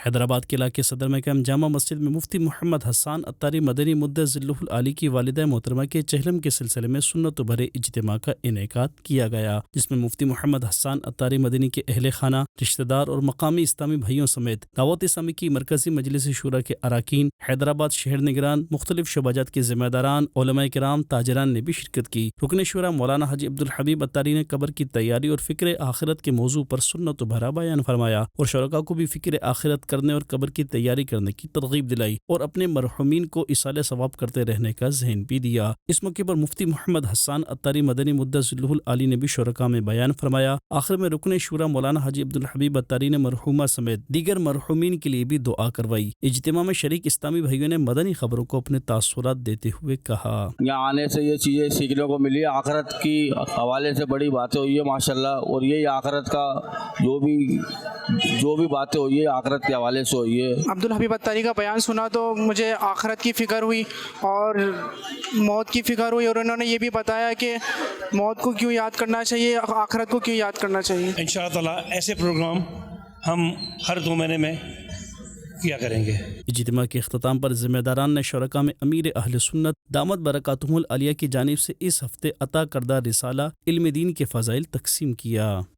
حیدرآباد کے علاقے صدر محکم جامع مسجد میں مفتی محمد حسان عطاری مدنی مدثر ذلہ العالی کی والدہ محترمہ کے چہلم کے سلسلے میں سنت و بھرے اجتماع کا انعقاد کیا گیا، جس میں مفتی محمد حسان عطاری مدنی کے اہل خانہ، رشتہ دار اور مقامی اسلامی بھائیوں سمیت دعوت اسلامی کی مرکزی مجلس شورا کے اراکین، حیدرآباد شہر نگران، مختلف شعبات کے ذمہ داران، علماء کرام، تاجران نے بھی شرکت کی۔ رکن شورا مولانا حاجی عبدالحبیب عطاری نے قبر کی تیاری اور فکر آخرت کے موضوع پر سنت و بھرا بیان فرمایا اور شرکاء کو بھی فکر آخرت کرنے اور قبر کی تیاری کرنے کی ترغیب دلائی اور اپنے مرحومین کو ایصال ثواب کرتے رہنے کا ذہن بھی دیا۔ اس موقع پر مفتی محمد حسان عطاری مدنی مدثر ذلہ العالی نے بھی شرکاء میں بیان فرمایا۔ آخر میں رکن شورا مولانا حاجی عبدالحبیب عطاری نے مرحومہ سمیت دیگر مرحومین کے لیے بھی دعا کروائی۔ اجتماع میں شریک اسلامی بھائیوں نے مدنی خبروں کو اپنے تاثرات دیتے ہوئے کہا، یہاں آنے سے یہ چیزیں سیکھنے کو ملی، آخرت کی حوالے سے بڑی باتیں ہوئی ہے ماشاءاللہ، اور یہی آخرت کا جو بھی باتیں ہوئی ہے آخرت کے حوالے سے ہوئی ہے۔ عبدالحبیب عطاری کا بیان سنا تو مجھے آخرت کی فکر ہوئی اور موت کی فکر ہوئی، اور انہوں نے یہ بھی بتایا کہ موت کو کیوں یاد کرنا چاہیے، آخرت کو کیوں یاد کرنا چاہیے۔ انشاءاللہ تعالیٰ ایسے پروگرام ہم ہر 2 مہینے میں کیا کریں گے۔ اجتماع کے اختتام پر ذمہ داران نے شرکاء میں امیر اہل سنت دامت برکاتہم العالیہ کی جانب سے اس ہفتے عطا کردہ رسالہ علم دین کے فضائل تقسیم کیا۔